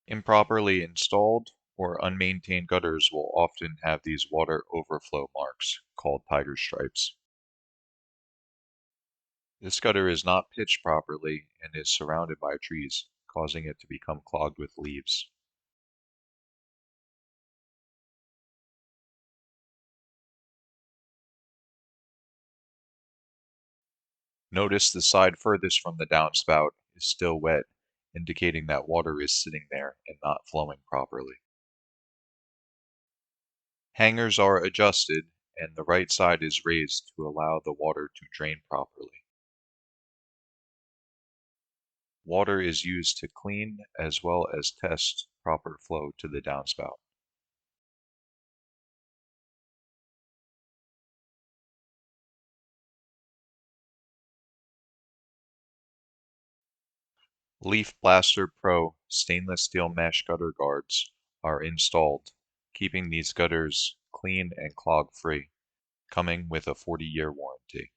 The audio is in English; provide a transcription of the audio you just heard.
Improperly installed or unmaintained gutters will often have these water overflow marks, called tiger stripes. This gutter is not pitched properly and is surrounded by trees, causing it to become clogged with leaves. Notice the side furthest from the downspout is still wet, indicating that water is sitting there and not flowing properly. Hangers are adjusted and the right side is raised to allow the water to drain properly. Water is used to clean as well as test proper flow to the downspout. Leaf Blaster Pro stainless steel mesh gutter guards are installed, keeping these gutters clean and clog free, coming with a 40-year warranty.